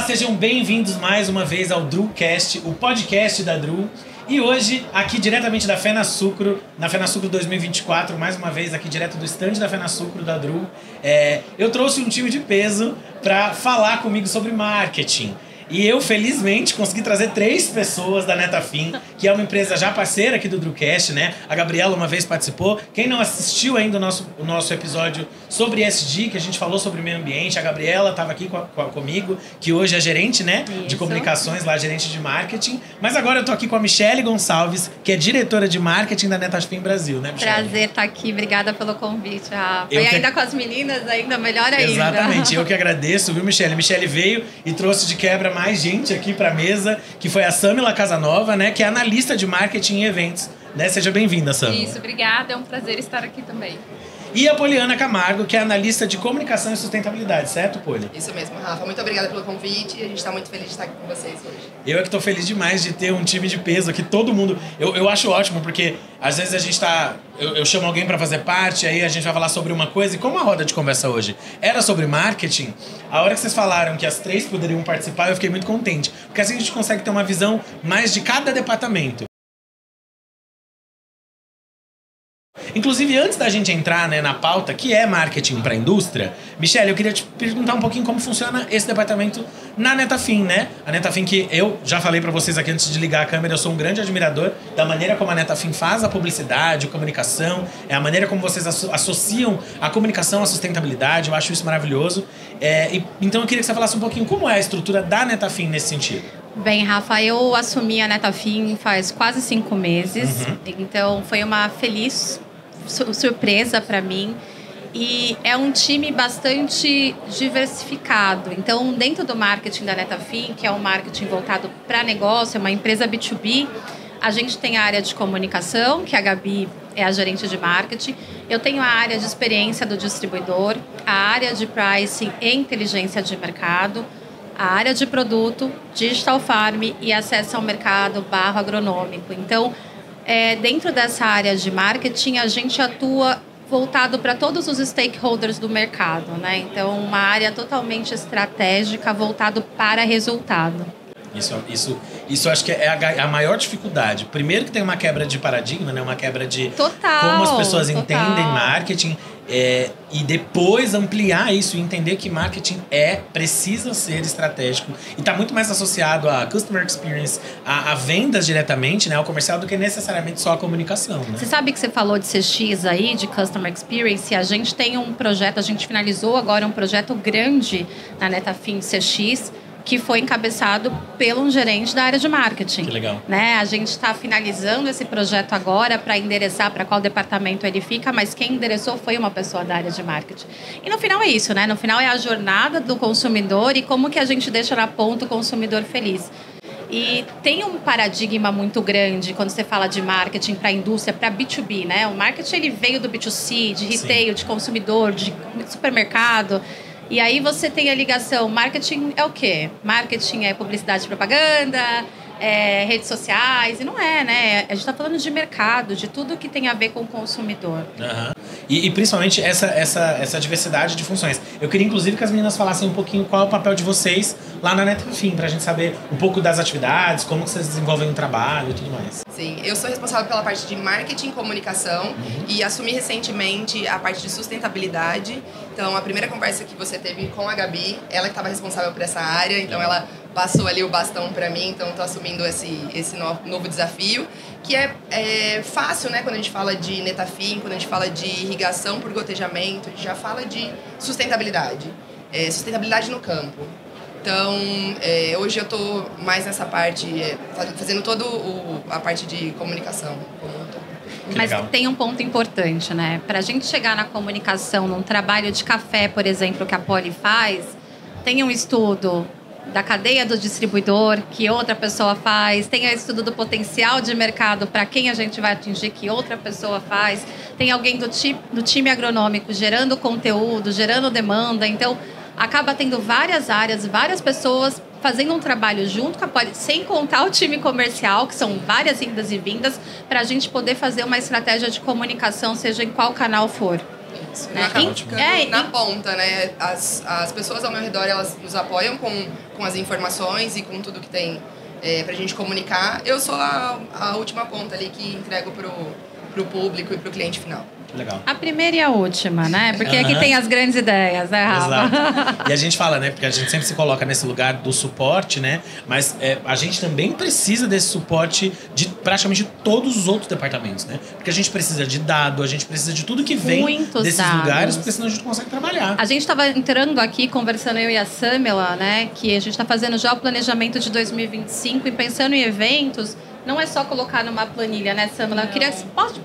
sejam bem-vindos mais uma vez ao DruCast, o podcast da Dru. E hoje, aqui diretamente da Fena Sucro, na Fena Sucro 2024, mais uma vez aqui direto do stand da Fena Sucro da Dru, eu trouxe um time de peso para falar comigo sobre marketing. E eu, felizmente, consegui trazer 3 pessoas da Netafim, que é uma empresa já parceira aqui do DruCast, né? A Gabriela uma vez participou. Quem não assistiu ainda o nosso episódio sobre ESG, que a gente falou sobre meio ambiente, a Gabriela estava aqui comigo, que hoje é gerente, né? Isso. De comunicações lá, gerente de marketing. Mas agora eu tô aqui com a Michele Gonçalves, que é diretora de marketing da Netafim Brasil, né, Michele? Prazer estar aqui, obrigada pelo convite, Rafa. E ainda com as meninas, ainda melhor ainda. Exatamente, eu que agradeço, viu, Michele? Michele veio e trouxe de quebra mais gente aqui pra mesa, que foi a Samila Casanova, né, que é analista de marketing e eventos, né? Seja bem-vinda, Samila. Isso, obrigada, é um prazer estar aqui também. E a Poliana Camargo, que é analista de comunicação e sustentabilidade, certo, Poli? Isso mesmo, Rafa. Muito obrigada pelo convite e a gente está muito feliz de estar aqui com vocês hoje. Eu é que estou feliz demais de ter um time de peso aqui, todo mundo. Eu acho ótimo, porque às vezes a gente tá... Eu chamo alguém para fazer parte, aí a gente vai falar sobre uma coisa, e como a roda de conversa hoje era sobre marketing, a hora que vocês falaram que as 3 poderiam participar, eu fiquei muito contente, porque assim a gente consegue ter uma visão mais de cada departamento. Inclusive, antes da gente entrar, né, na pauta, que é marketing para a indústria, Michele, eu queria te perguntar um pouquinho como funciona esse departamento na Netafim, né? A Netafim, que eu já falei para vocês aqui antes de ligar a câmera, eu sou um grande admirador da maneira como a Netafim faz a publicidade, a comunicação, a maneira como vocês associam a comunicação à sustentabilidade, eu acho isso maravilhoso. Então eu queria que você falasse um pouquinho como é a estrutura da Netafim nesse sentido. Bem, Rafa, eu assumi a Netafim faz quase 5 meses, então foi uma feliz surpresa para mim. E é um time bastante diversificado. Então, dentro do marketing da Netafim, que é um marketing voltado para negócio, é uma empresa B2B, a gente tem a área de comunicação, que a Gabi é a gerente de marketing. Eu tenho a área de experiência do distribuidor, a área de pricing e inteligência de mercado, a área de produto, digital farm e acesso ao mercado /agronômico. Então, dentro dessa área de marketing, a gente atua voltado para todos os stakeholders do mercado, né? Então, uma área totalmente estratégica, voltado para resultado. Isso acho que é a maior dificuldade. Primeiro que tem uma quebra de paradigma, né? Uma quebra de como as pessoas entendem marketing. E depois ampliar isso e entender que marketing precisa ser estratégico e está muito mais associado a customer experience, a vendas diretamente, né, ao comercial, do que necessariamente só a comunicação, né? Você sabe que você falou de CX aí, de customer experience, e a gente tem um projeto, a gente finalizou agora um projeto grande na Netafim CX, que foi encabeçado pelo gerente da área de marketing. Que legal. Né? A gente está finalizando esse projeto agora para endereçar para qual departamento ele fica, mas quem endereçou foi uma pessoa da área de marketing. E no final é isso, né? No final é a jornada do consumidor e como que a gente deixa na ponta o consumidor feliz. E tem um paradigma muito grande quando você fala de marketing para a indústria, para B2B, né? O marketing ele veio do B2C, de retail, de consumidor, de supermercado. E aí você tem a ligação, marketing é o quê? Marketing é publicidade e propaganda, redes sociais, e não é, né? A gente está falando de mercado, de tudo que tem a ver com o consumidor. E principalmente essa diversidade de funções. Eu queria, inclusive, que as meninas falassem um pouquinho qual é o papel de vocês lá na Netafim, pra gente saber um pouco das atividades, como que vocês desenvolvem o trabalho e tudo mais. Sim, eu sou responsável pela parte de marketing e comunicação e assumi recentemente a parte de sustentabilidade. Então, a primeira conversa que você teve com a Gabi, ela que estava responsável por essa área, então ela passou ali o bastão para mim, então estou assumindo esse novo desafio, que é fácil, né, quando a gente fala de Netafim, quando a gente fala de irrigação por gotejamento, a gente já fala de sustentabilidade, sustentabilidade no campo. Então, hoje eu estou mais nessa parte, fazendo toda a parte de comunicação como um todo. Mas tem um ponto importante, né? Para a gente chegar na comunicação, num trabalho de café, por exemplo, que a Poli faz, tem um estudo da cadeia do distribuidor que outra pessoa faz, tem o estudo do potencial de mercado para quem a gente vai atingir que outra pessoa faz, tem alguém do time agronômico gerando conteúdo, gerando demanda, então acaba tendo várias áreas, várias pessoas fazendo um trabalho junto com a Poli, sem contar o time comercial, que são várias indas e vindas, para a gente poder fazer uma estratégia de comunicação, seja em qual canal for. Isso. Né? Eu acabo ficando na ponta, né? As pessoas ao meu redor, elas nos apoiam com as informações e com tudo que tem pra gente comunicar. Eu sou a última ponta ali que entrego pro público e pro cliente final. Legal. A primeira e a última, né? Porque aqui tem as grandes ideias, né, Rafa? Exato. E a gente fala, né? Porque a gente sempre se coloca nesse lugar do suporte, né? Mas a gente também precisa desse suporte de praticamente todos os outros departamentos, né? Porque a gente precisa de dado, a gente precisa de tudo que vem desses lugares, porque senão a gente não consegue trabalhar. A gente estava entrando aqui, conversando eu e a Samela, né? Que a gente está fazendo já o planejamento de 2025 e pensando em eventos. Não é só colocar numa planilha, né, Samela? Eu queria,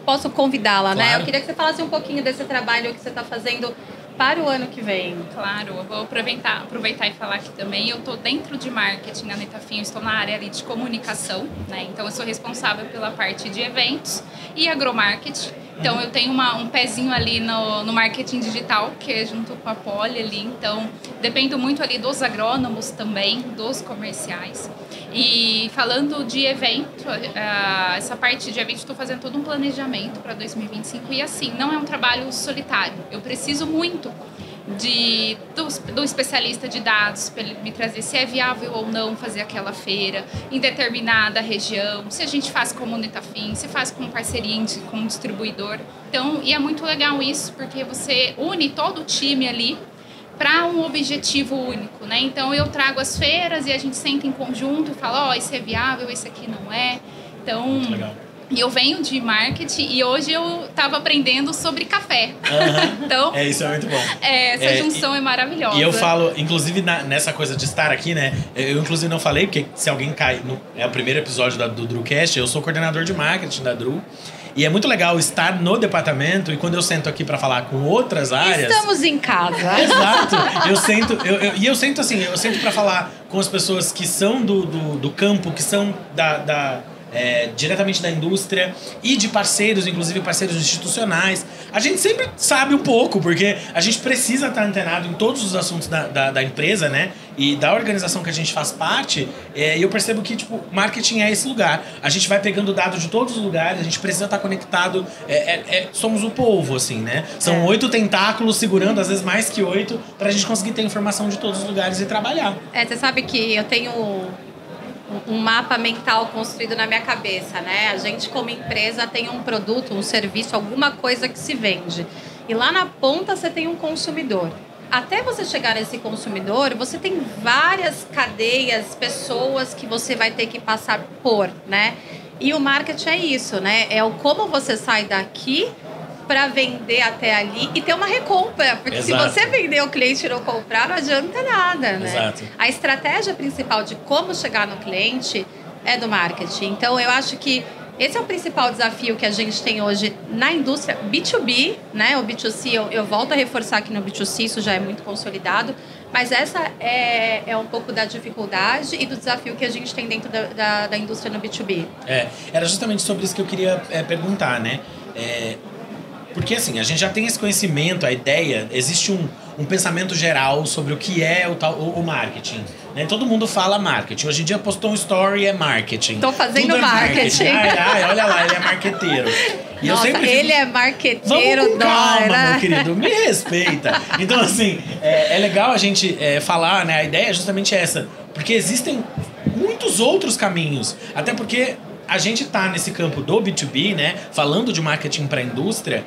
posso convidá-la, claro, né? Eu queria que você falasse um pouquinho desse trabalho que você está fazendo para o ano que vem. Claro, eu vou aproveitar e falar aqui também. Eu estou dentro de marketing na Netafim, eu estou na área ali de comunicação, né? Então, eu sou responsável pela parte de eventos e agromarketing. Então, eu tenho um pezinho ali no marketing digital, que é junto com a Poli ali. Então, dependo muito ali dos agrônomos também, dos comerciais. E falando de evento, essa parte de evento, estou fazendo todo um planejamento para 2025. E assim, não é um trabalho solitário. Eu preciso muito do especialista de dados para ele me trazer se é viável ou não fazer aquela feira em determinada região, se a gente faz como Netafim, se faz com parceria com um distribuidor. Então, e é muito legal isso, porque você une todo o time ali para um objetivo único, né? Então, eu trago as feiras e a gente senta em conjunto e fala, esse é viável, esse aqui não é. Então, muito legal. E eu venho de marketing e hoje eu estava aprendendo sobre café. Então, isso é muito bom. Essa junção é maravilhosa. E eu falo, inclusive, nessa coisa de estar aqui, né? Eu, inclusive, não falei, porque se alguém cai... É o primeiro episódio do DRUcast, eu sou coordenador de marketing da Dru. E é muito legal estar no departamento e quando eu sento aqui para falar com outras áreas... Estamos em casa. Exato. Eu sento assim, eu sento para falar com as pessoas que são do campo, que são diretamente da indústria e de parceiros, inclusive parceiros institucionais. A gente sempre sabe um pouco, porque a gente precisa estar antenado em todos os assuntos da empresa, né? E da organização que a gente faz parte. E eu percebo que, tipo, marketing é esse lugar. A gente vai pegando dados de todos os lugares, a gente precisa estar conectado. Somos o povo, assim, né? São 8 tentáculos segurando, às vezes mais que 8, pra gente conseguir ter informação de todos os lugares e trabalhar. Você sabe que eu tenho um mapa mental construído na minha cabeça, né? A gente, como empresa, tem um produto, um serviço, alguma coisa que se vende. E lá na ponta você tem um consumidor. Até você chegar nesse consumidor, você tem várias cadeias, pessoas que você vai ter que passar por, né? E o marketing é isso, né? É o como você sai daqui para vender até ali e ter uma recompra. Porque Exato. Se você vender, o cliente não comprar, não adianta nada, né? Exato. A estratégia principal de como chegar no cliente é do marketing. Então, eu acho que esse é o principal desafio que a gente tem hoje na indústria B2B, né? O B2C, eu volto a reforçar aqui no B2C, isso já é muito consolidado, mas essa é um pouco da dificuldade e do desafio que a gente tem dentro da indústria no B2B. Era justamente sobre isso que eu queria perguntar, né? Porque assim, a gente já tem esse conhecimento, a ideia, existe um pensamento geral sobre o que é o marketing. Né? Todo mundo fala marketing. Hoje em dia postou um story, é marketing. Tô fazendo tudo é marketing. Olha lá, ele é marqueteiro. E nossa, eu sempre ele é marqueteiro. Vamos com calma, meu querido, me respeita. Então assim, é legal a gente falar, né? A ideia é justamente essa. Porque existem muitos outros caminhos. Até porque a gente tá nesse campo do B2B, né? Falando de marketing para a indústria,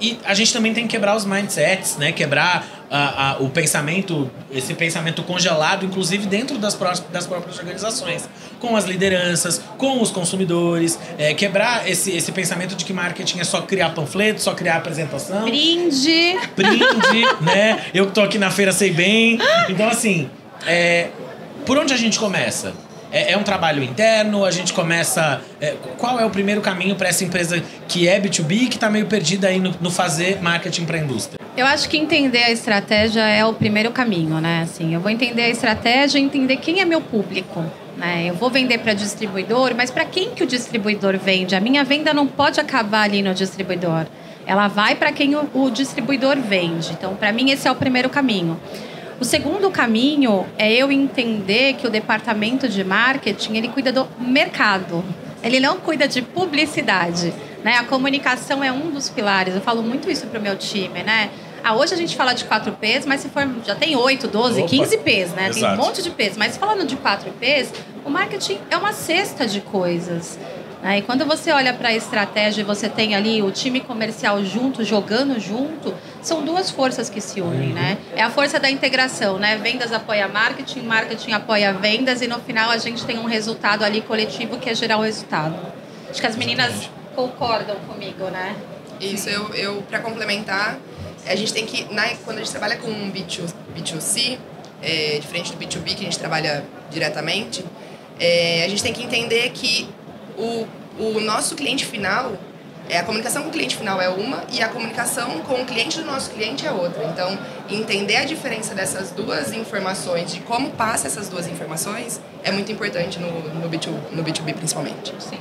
e a gente também tem que quebrar os mindsets, né? Quebrar o pensamento, esse pensamento congelado, inclusive dentro das próprias organizações, com as lideranças, com os consumidores, quebrar esse pensamento de que marketing é só criar panfleto, só criar apresentação. Brinde, né? Eu que tô aqui na feira sei bem. Então, assim, por onde a gente começa? É um trabalho interno, a gente começa... qual é o primeiro caminho para essa empresa que é B2B e que está meio perdida aí no fazer marketing para a indústria? Eu acho que entender a estratégia é o primeiro caminho, né? Assim, eu vou entender a estratégia e entender quem é meu público. Né? Eu vou vender para distribuidor, mas para quem que o distribuidor vende? A minha venda não pode acabar ali no distribuidor. Ela vai para quem o distribuidor vende. Então, para mim, esse é o primeiro caminho. O segundo caminho é eu entender que o departamento de marketing, ele cuida do mercado. Ele não cuida de publicidade. né? A comunicação é um dos pilares. Eu falo muito isso pro meu time, né? Hoje a gente fala de 4 P's, mas se for, já tem 8, 12, 15 P's, né? Exato. Tem um monte de P's. Mas falando de 4 P's, o marketing é uma cesta de coisas. Né? E quando você olha para a estratégia, você tem ali o time comercial junto, jogando junto, são duas forças que se unem, né? É a força da integração, né? Vendas apoia marketing, marketing apoia vendas e no final a gente tem um resultado ali coletivo que é gerar o resultado. Acho que as meninas concordam comigo, né? Isso, eu para complementar, a gente tem que, quando a gente trabalha com B2C, diferente do B2B, que a gente trabalha diretamente, a gente tem que entender que o nosso cliente final, a comunicação com o cliente final é uma e a comunicação com o cliente do nosso cliente é outra. Então, entender a diferença dessas duas informações, de como passa essas duas informações, é muito importante no B2B principalmente. Sim.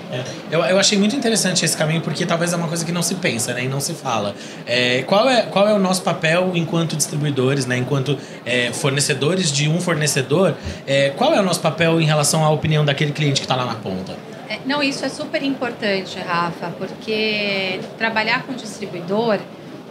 Eu achei muito interessante esse caminho, porque talvez é uma coisa que não se pensa, né, e não se fala. Qual é o nosso papel enquanto distribuidores, né, enquanto fornecedores de um fornecedor? Qual é o nosso papel em relação à opinião daquele cliente que está lá na ponta? Não, isso é super importante, Rafa, porque trabalhar com distribuidor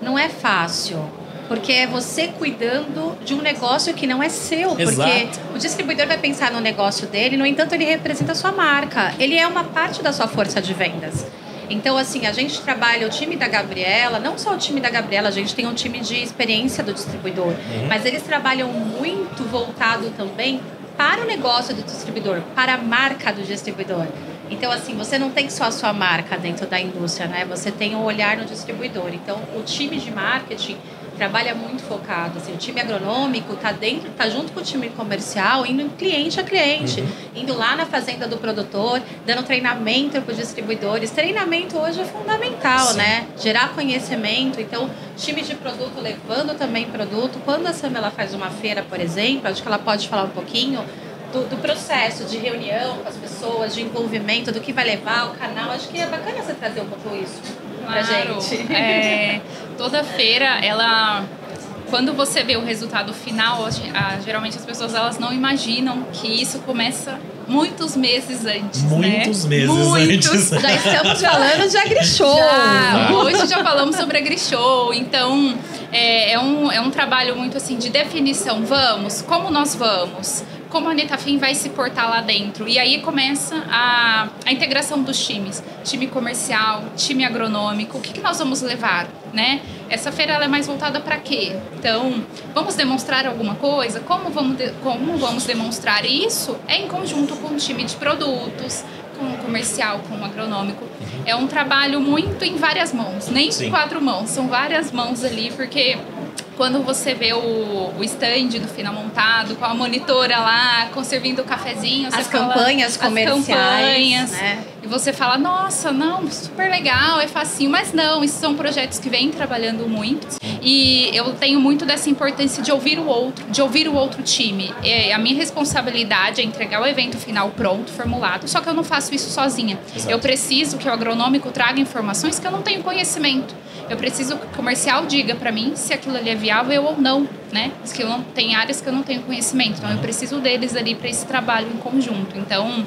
não é fácil. Porque é você cuidando de um negócio que não é seu. Exato. Porque o distribuidor vai pensar no negócio dele, no entanto, ele representa a sua marca. Ele é uma parte da sua força de vendas. Então, assim, a gente trabalha o time da Gabriela, não só o time da Gabriela, a gente tem um time de experiência do distribuidor. Mas eles trabalham muito voltado também para o negócio do distribuidor, para a marca do distribuidor. Então, assim, você não tem só a sua marca dentro da indústria, né? Você tem um olhar no distribuidor. Então, o time de marketing trabalha muito focado. Assim, o time agronômico tá junto com o time comercial, indo cliente a cliente, indo lá na fazenda do produtor, dando treinamento para os distribuidores. Treinamento hoje é fundamental, Sim. né? Gerar conhecimento. Então, time de produto levando também produto. Quando a Sam ela faz uma feira, por exemplo, acho que ela pode falar um pouquinho do processo de reunião com as pessoas, de envolvimento, do que vai levar, o canal. Acho que é bacana você trazer um pouco isso pra gente. Toda feira, quando você vê o resultado final, geralmente as pessoas elas não imaginam que isso começa muitos meses antes, Muitos né? meses antes. Já estamos falando de AgriShow. Hoje já falamos sobre AgriShow, então é um trabalho muito assim de definição. Como nós vamos? Como a Netafim vai se portar lá dentro. E aí começa a integração dos times. Time comercial, time agronômico. O que nós vamos levar, né? Essa feira ela é mais voltada para quê? Então, vamos demonstrar alguma coisa? Como vamos demonstrar isso? É em conjunto com o time de produtos, com o comercial, com o agronômico. É um trabalho muito em várias mãos. Nem Sim. 4 mãos, são várias mãos ali, porque quando você vê o stand do final montado, com a monitora lá, servindo o cafezinho... As campanhas comerciais, né? E você fala, nossa, não, super legal, é facinho. Mas não, esses são projetos que vêm trabalhando muito. E eu tenho muito dessa importância de ouvir o outro time. A minha responsabilidade é entregar o evento final pronto, formulado, só que eu não faço isso sozinha. Exato. Eu preciso que o agronômico traga informações que eu não tenho conhecimento. Eu preciso que o comercial diga para mim se aquilo ali é viável ou não, né? Porque tem áreas que eu não tenho conhecimento, então eu preciso deles ali para esse trabalho em conjunto. Então,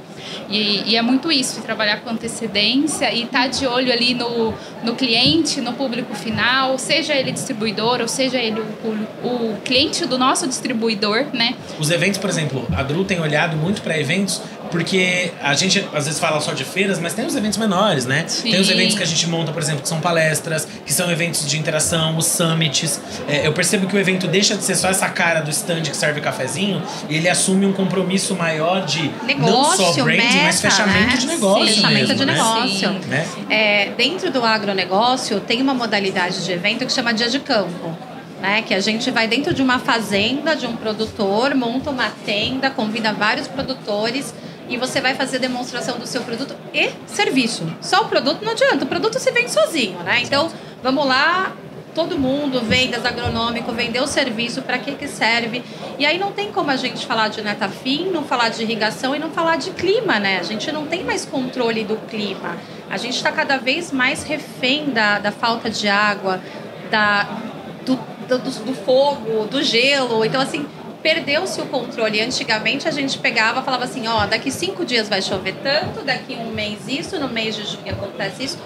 e é muito isso, trabalhar com antecedência e estar de olho ali no cliente, no público final, seja ele distribuidor ou seja ele o cliente do nosso distribuidor, né? Os eventos, por exemplo, a Dru tem olhado muito para eventos porque a gente às vezes fala só de feiras, mas tem os eventos menores, né? Sim. Tem os eventos que a gente monta, por exemplo, que são palestras, que são eventos de interação, os summits. Eu percebo que o evento deixa de ser só essa cara do stand que serve cafezinho e ele assume um compromisso maior de não só branding, mas fechamento, né? De negócio. Sim, fechamento mesmo, de né? negócio. Sim. Né? Dentro do agronegócio tem uma modalidade de evento que chama dia de campo. Né, que a gente vai dentro de uma fazenda, de um produtor, monta uma tenda, convida vários produtores e você vai fazer demonstração do seu produto e serviço. Só o produto não adianta, o produto se vende sozinho, né? Então, vamos lá, todo mundo, vendas, agronômico, vender o serviço, para que serve. E aí não tem como a gente falar de Netafim, não falar de irrigação e não falar de clima, né? A gente não tem mais controle do clima. A gente está cada vez mais refém da falta de água, do fogo, do gelo. Então, assim, perdeu-se o controle. Antigamente, a gente pegava e falava assim, daqui 5 dias vai chover tanto, daqui 1 mês isso, no mês de junho acontece isso.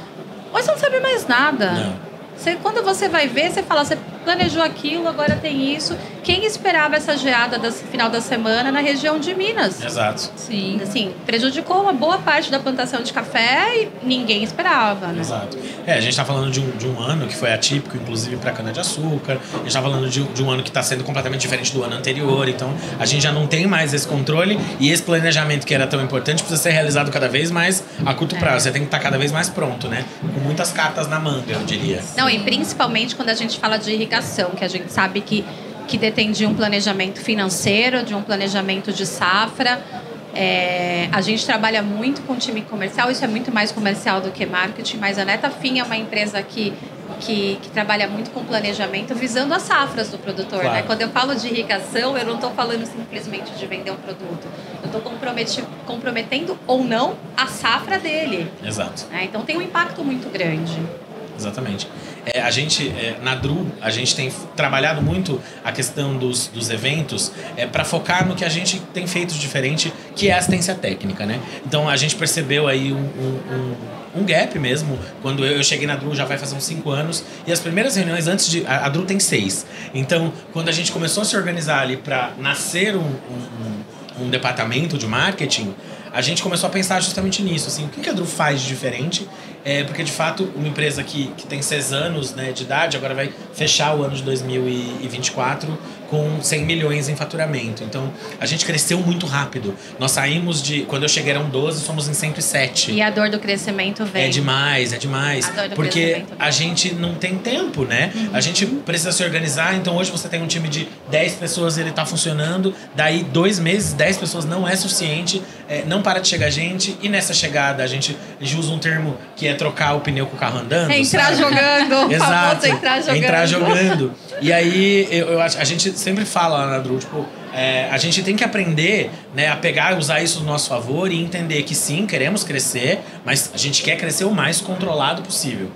Hoje você não sabe mais nada. Não. Quando você vai ver, você fala, você planejou aquilo, agora tem isso. Quem esperava essa geada do final da semana na região de Minas? Exato. Sim. Assim, prejudicou uma boa parte da plantação de café e ninguém esperava, né? Exato. A gente tá falando de um ano que foi atípico, inclusive para cana-de-açúcar. A gente tá falando de um ano que está sendo completamente diferente do ano anterior. Então, a gente já não tem mais esse controle e esse planejamento que era tão importante precisa ser realizado cada vez mais a curto prazo. Você tem que estar cada vez mais pronto, né? Com muitas cartas na manga, eu diria. Não, e principalmente quando a gente fala de irrigação, que a gente sabe que detém de um planejamento financeiro, de um planejamento de safra. A gente trabalha muito com o time comercial, isso é muito mais comercial do que marketing, mas a Netafim é uma empresa que trabalha muito com planejamento visando as safras do produtor. Claro. Né? Quando eu falo de irrigação, eu não estou falando simplesmente de vender um produto. Eu estou comprometendo ou não a safra dele. Exato. Né? Então tem um impacto muito grande. Exatamente. A gente, na DRU, a gente tem trabalhado muito a questão dos eventos para focar no que a gente tem feito de diferente, que é a assistência técnica, né? Então, a gente percebeu aí um gap mesmo. Quando eu cheguei na DRU, já vai fazer uns 5 anos, e as primeiras reuniões antes de... A DRU tem 6. Então, quando a gente começou a se organizar ali para nascer um departamento de marketing, a gente começou a pensar justamente nisso, assim, o que a DRU faz de diferente, porque de fato uma empresa que tem 6 anos, né, de idade, agora vai fechar o ano de 2024 com 100 milhões em faturamento. Então, a gente cresceu muito rápido. Nós saímos quando eu cheguei eram 12, somos em 107. E a dor do crescimento vem. É demais. A dor do Porque crescimento vem. a gente não tem tempo, né? A gente precisa se organizar. Então, hoje você tem um time de 10 pessoas, ele tá funcionando. Daí, 2 meses, 10 pessoas não é suficiente. Não para de chegar gente. E nessa chegada, a gente usa um termo que é trocar o pneu com o carro andando. Entrar jogando. Exato. Entrar jogando. E aí, eu acho, a gente sempre fala lá na DRU, tipo, a gente tem que aprender, né, a pegar e usar isso no nosso favor e entender que sim, queremos crescer, mas a gente quer crescer o mais controlado possível.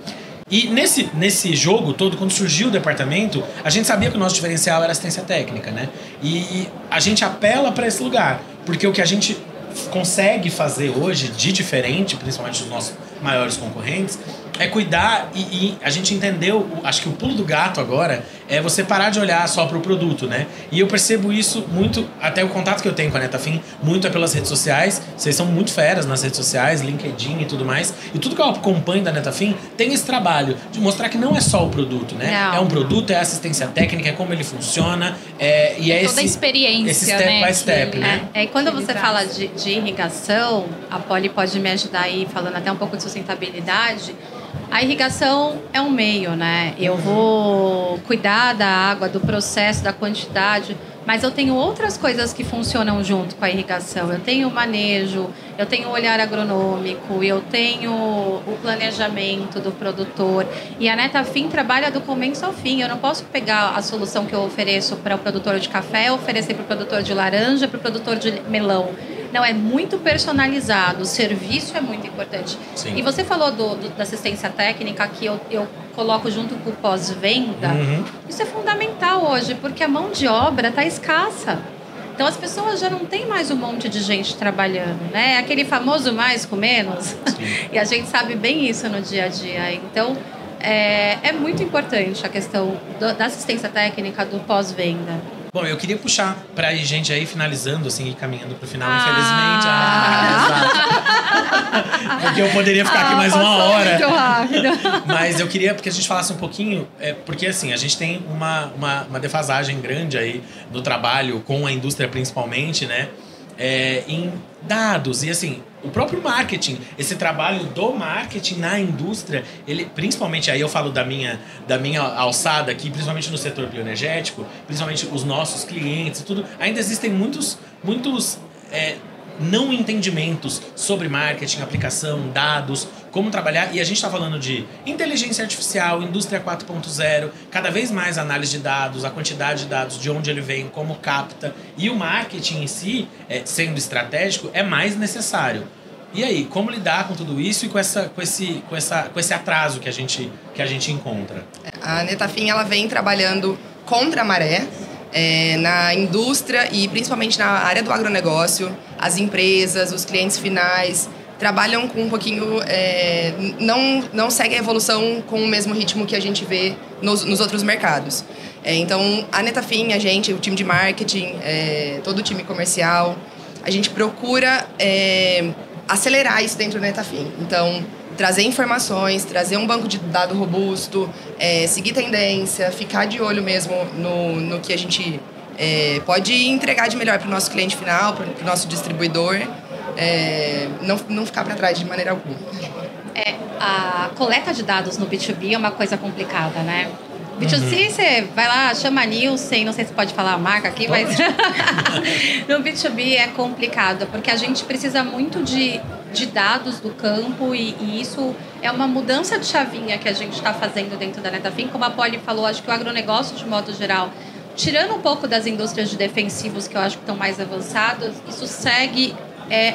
E nesse jogo todo, quando surgiu o departamento, a gente sabia que o nosso diferencial era assistência técnica, né? E a gente apela para esse lugar, porque o que a gente consegue fazer hoje de diferente, principalmente dos nossos maiores concorrentes, é cuidar e a gente entendeu, acho que o pulo do gato agora é você parar de olhar só para o produto, né? E eu percebo isso muito, até o contato que eu tenho com a Netafim, muito é pelas redes sociais. Vocês são muito feras nas redes sociais, LinkedIn e tudo mais. E tudo que eu acompanho da Netafim tem esse trabalho de mostrar que não é só o produto, né? Não. É um produto, é assistência técnica, é como ele funciona, e é toda a experiência, esse step by step, né? E quando você fala de irrigação, a Polly pode me ajudar aí falando até um pouco de sustentabilidade. A irrigação é um meio, né? Eu vou cuidar da água, do processo, da quantidade, mas eu tenho outras coisas que funcionam junto com a irrigação. Eu tenho o manejo, eu tenho o olhar agronômico, eu tenho o planejamento do produtor. E a Netafim trabalha do começo ao fim. Eu não posso pegar a solução que eu ofereço para o produtor de café, oferecer para o produtor de laranja, para o produtor de melão. Não, é muito personalizado, o serviço é muito importante. Sim. E você falou da assistência técnica, que eu coloco junto com o pós-venda. Isso é fundamental hoje, porque a mão de obra está escassa. Então, as pessoas já não têm mais um monte de gente trabalhando, né? Aquele famoso mais com menos. E a gente sabe bem isso no dia a dia. Então, é muito importante a questão da assistência técnica, do pós-venda. Bom, eu queria puxar pra gente aí, finalizando, assim, e caminhando pro final, infelizmente. Exato. Porque eu poderia ficar aqui mais uma hora. Muito rápido. Mas eu queria que a gente falasse um pouquinho, porque assim, a gente tem uma defasagem grande aí no trabalho com a indústria principalmente, né? Em dados. E assim, o próprio marketing, esse trabalho do marketing na indústria, ele, principalmente aí eu falo da minha alçada aqui, principalmente no setor bioenergético, principalmente os nossos clientes e tudo, ainda existem muitos não entendimentos sobre marketing, aplicação, dados, como trabalhar. E a gente está falando de inteligência artificial, indústria 4.0, cada vez mais análise de dados, a quantidade de dados, de onde ele vem, como capta. E o marketing em si, sendo estratégico, é mais necessário. E aí, como lidar com tudo isso e com esse atraso que a gente encontra? A Netafim, ela vem trabalhando contra a maré, na indústria e principalmente na área do agronegócio. As empresas, os clientes finais trabalham com um pouquinho... não seguem a evolução com o mesmo ritmo que a gente vê nos outros mercados. Então, a Netafim, a gente, o time de marketing, todo o time comercial, a gente procura acelerar isso dentro da Netafim. Então, trazer informações, trazer um banco de dados robusto, seguir tendência, ficar de olho mesmo no que a gente pode entregar de melhor para o nosso cliente final, para o nosso distribuidor, não ficar para trás de maneira alguma. A coleta de dados no B2B é uma coisa complicada, né? B2C, você vai lá, chama a Nielsen, não sei se pode falar a marca aqui, mas no B2B é complicado, porque a gente precisa muito de dados do campo e isso é uma mudança de chavinha que a gente está fazendo dentro da Netafim. Como a Polly falou, acho que o agronegócio, de modo geral, tirando um pouco das indústrias de defensivos, que eu acho que estão mais avançadas, isso segue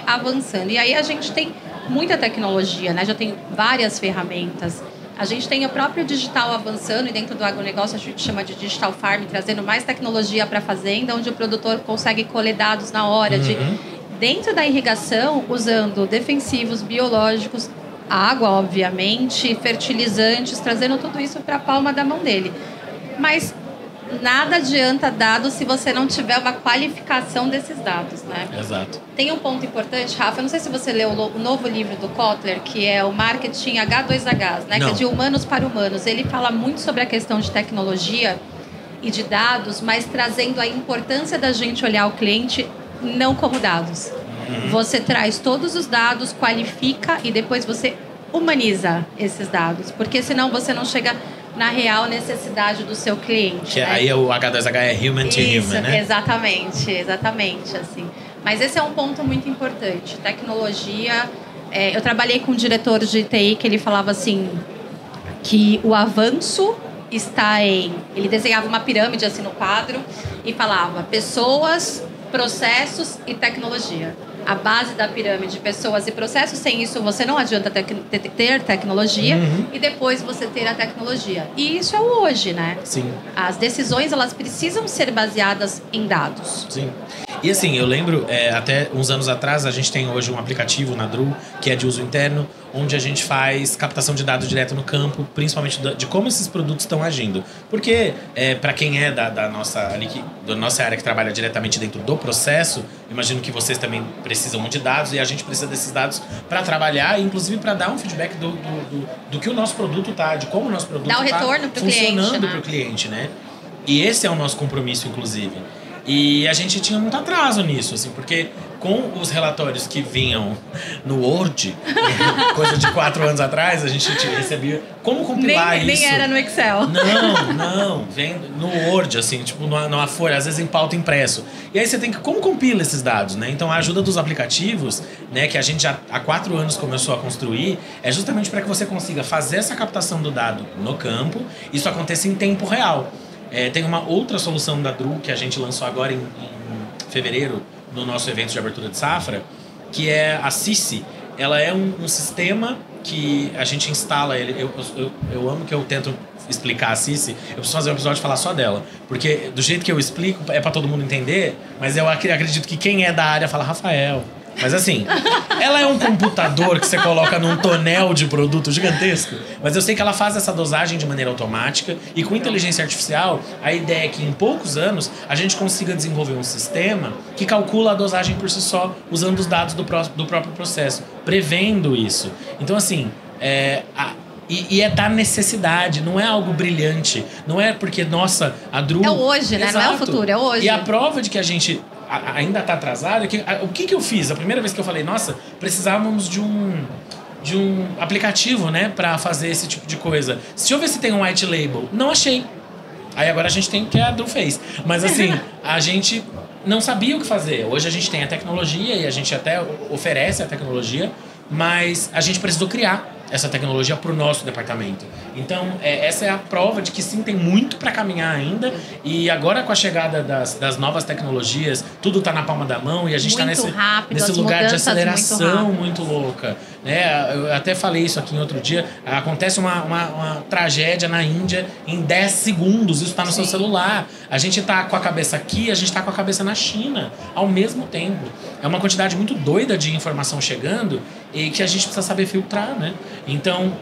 avançando. E aí a gente tem muita tecnologia, né? Já tem várias ferramentas. A gente tem o próprio digital avançando e dentro do agronegócio a gente chama de digital farm, trazendo mais tecnologia para a fazenda, onde o produtor consegue colher dados na hora dentro da irrigação, usando defensivos, biológicos, água, obviamente, fertilizantes, trazendo tudo isso para a palma da mão dele. Mas nada adianta dados se você não tiver uma qualificação desses dados, né? Exato. Tem um ponto importante, Rafa, eu não sei se você leu o novo livro do Kotler, que é o Marketing H2Hs, né? Que é de humanos para humanos. Ele fala muito sobre a questão de tecnologia e de dados, mas trazendo a importância da gente olhar o cliente não como dados. Você traz todos os dados, qualifica e depois você humaniza esses dados, porque senão você não chega na real necessidade do seu cliente. Que né? Aí o H2H é human to human, né? Exatamente, assim. Mas esse é um ponto muito importante. Tecnologia... eu trabalhei com um diretor de TI que ele falava assim, que o avanço está em... Ele desenhava uma pirâmide assim no quadro e falava pessoas, processos e tecnologia. A base da pirâmide, pessoas e processos, sem isso você não adianta ter tecnologia e depois você ter a tecnologia. E isso é o hoje, né? Sim. As decisões, elas precisam ser baseadas em dados. Sim. E assim, eu lembro, até uns anos atrás, a gente tem hoje um aplicativo na Dru, que é de uso interno, onde a gente faz captação de dados direto no campo, principalmente de como esses produtos estão agindo. Porque, para quem é da nossa área que trabalha diretamente dentro do processo, imagino que vocês também precisam muito de dados e a gente precisa desses dados para trabalhar, inclusive para dar um feedback do que o nosso produto tá, de como o nosso produto dá o retorno tá pro funcionando cliente, né? para o cliente, né? E esse é o nosso compromisso, inclusive. E a gente tinha muito atraso nisso, assim, porque com os relatórios que vinham no Word, coisa de 4 anos atrás, a gente recebia como compilar isso. Nem era no Excel. Não, vem no Word, assim, tipo numa folha, às vezes em pauta impresso. E aí você tem que, como compila esses dados, né? Então a ajuda dos aplicativos, né, que a gente já há 4 anos começou a construir, é justamente para que você consiga fazer essa captação do dado no campo, isso aconteça em tempo real. Tem uma outra solução da Dru que a gente lançou agora em fevereiro, no nosso evento de abertura de safra, que é a Cici. Ela é um sistema que a gente instala ele. Eu amo que eu tento explicar a Cici. Eu preciso fazer um episódio e falar só dela. Porque do jeito que eu explico, é para todo mundo entender, mas eu acredito que quem é da área fala Rafael. Mas assim, ela é um computador que você coloca num tonel de produto gigantesco. Mas eu sei que ela faz essa dosagem de maneira automática. E com inteligência artificial, a ideia é que em poucos anos a gente consiga desenvolver um sistema que calcula a dosagem por si só, usando os dados do próprio processo, prevendo isso. Então assim, E é da necessidade, não é algo brilhante. Não é porque, nossa, a Dru... É o hoje, né? Exato. Não é o futuro, é o hoje. E a prova de que a gente ainda está atrasado é que... O que eu fiz? A primeira vez que eu falei, nossa, precisávamos de um aplicativo, né? Pra fazer esse tipo de coisa. Se eu ver se tem um white label. Não achei. Aí agora a gente tem o que a Dru fez. Mas assim, a gente não sabia o que fazer. Hoje a gente tem a tecnologia e a gente até oferece a tecnologia, mas a gente precisou criar essa tecnologia para o nosso departamento. Então, essa é a prova de que sim, tem muito para caminhar ainda. E agora com a chegada das novas tecnologias, tudo está na palma da mão e a gente está nesse lugar de aceleração muito louca. Né? Eu até falei isso aqui em outro dia. Acontece uma tragédia na Índia em 10 segundos. Isso está no seu celular. A gente está com a cabeça aqui, a gente está com a cabeça na China ao mesmo tempo. É uma quantidade muito doida de informação chegando e que a gente precisa saber filtrar, né? Então,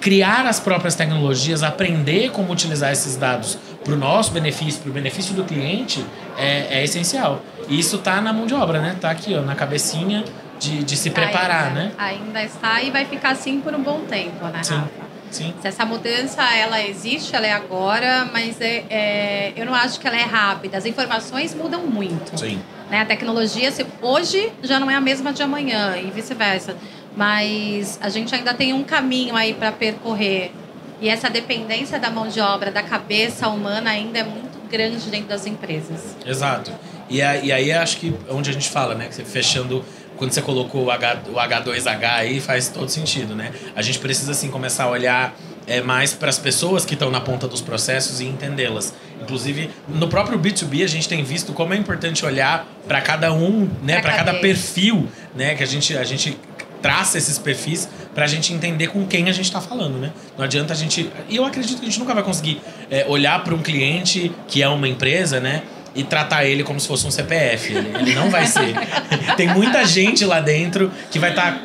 criar as próprias tecnologias, aprender como utilizar esses dados para o nosso benefício, para o benefício do cliente, é essencial. E isso está na mão de obra, né? Está aqui, ó, na cabecinha de se preparar, né? Ainda está e vai ficar assim por um bom tempo, né, Rafa? Sim. Se essa mudança, ela existe, ela é agora, mas eu não acho que ela é rápida. As informações mudam muito. Sim. Né? A tecnologia, hoje, já não é a mesma de amanhã e vice-versa. Mas a gente ainda tem um caminho aí para percorrer. E essa dependência da mão de obra, da cabeça humana, ainda é muito grande dentro das empresas. Exato. E aí acho que onde a gente fala, né? Que você fechando, quando você colocou o H2H aí, faz todo sentido, né? A gente precisa, assim, começar a olhar mais para as pessoas que estão na ponta dos processos e entendê-las. Inclusive, no próprio B2B, a gente tem visto como é importante olhar para cada um, né? Para cada perfil, né? Que a gente traça esses perfis pra gente entender com quem a gente tá falando, né? Não adianta a gente... E eu acredito que a gente nunca vai conseguir olhar para um cliente que é uma empresa, né? E tratar ele como se fosse um CPF. Ele não vai ser. Tem muita gente lá dentro que vai estar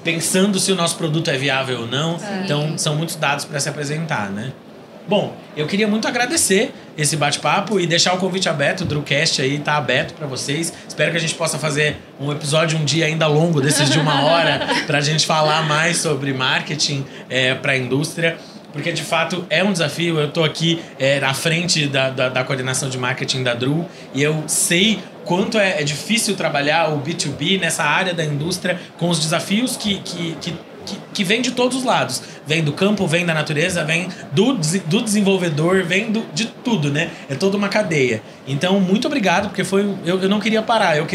pensando se o nosso produto é viável ou não. Então, são muitos dados para se apresentar, né? Bom, eu queria muito agradecer esse bate-papo e deixar o convite aberto. O Drucast aí tá aberto para vocês. Espero que a gente possa fazer um episódio um dia ainda longo, desses de 1 hora, pra gente falar mais sobre marketing para a indústria. Porque, de fato, é um desafio. Eu tô aqui na frente da coordenação de marketing da Dru e eu sei quanto é difícil trabalhar o B2B nessa área da indústria com os desafios que vem de todos os lados. Vem do campo, vem da natureza, vem do desenvolvedor, vem de tudo, né? É toda uma cadeia. Então, muito obrigado, porque eu não queria parar. Eu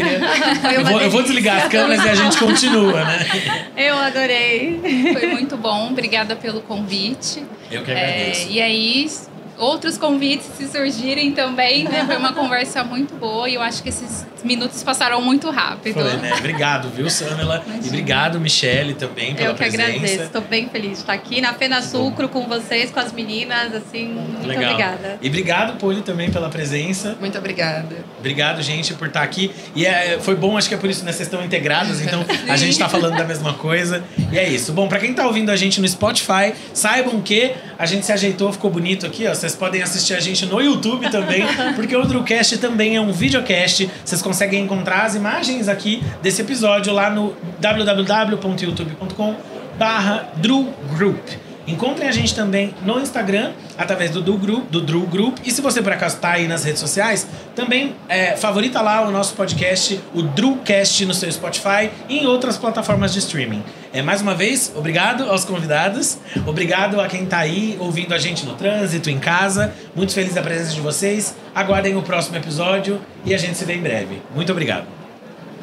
vou desligar as câmeras e a gente continua, né? Eu adorei. Foi muito bom. Obrigada pelo convite. Eu que agradeço. E aí, outros convites se surgirem também, né? Foi uma conversa muito boa e eu acho que esses minutos passaram muito rápido. Foi, né? Obrigado, viu, Samela? E obrigado, Michele, também, pela presença. Eu que agradeço. Estou bem feliz de estar aqui na FenaSucro com vocês, com as meninas, assim, muito obrigada. E obrigado, Poli, também pela presença. Muito obrigada. Obrigado, gente, por estar aqui. E foi bom, acho que é por isso, né? Vocês estão integrados, então a gente está falando da mesma coisa. E é isso. Bom, para quem está ouvindo a gente no Spotify, saibam que a gente se ajeitou, ficou bonito aqui, ó. Vocês podem assistir a gente no YouTube também, porque o Drucast também é um videocast. Vocês conseguem encontrar as imagens aqui desse episódio lá no www.youtube.com/DruGroup. Encontrem a gente também no Instagram, através do Dru Group. E se você por acaso está aí nas redes sociais, também favorita lá o nosso podcast, o Drucast, no seu Spotify e em outras plataformas de streaming. Mais uma vez, obrigado aos convidados, obrigado a quem está aí ouvindo a gente no trânsito, em casa. Muito feliz da presença de vocês. Aguardem o próximo episódio e a gente se vê em breve. Muito obrigado.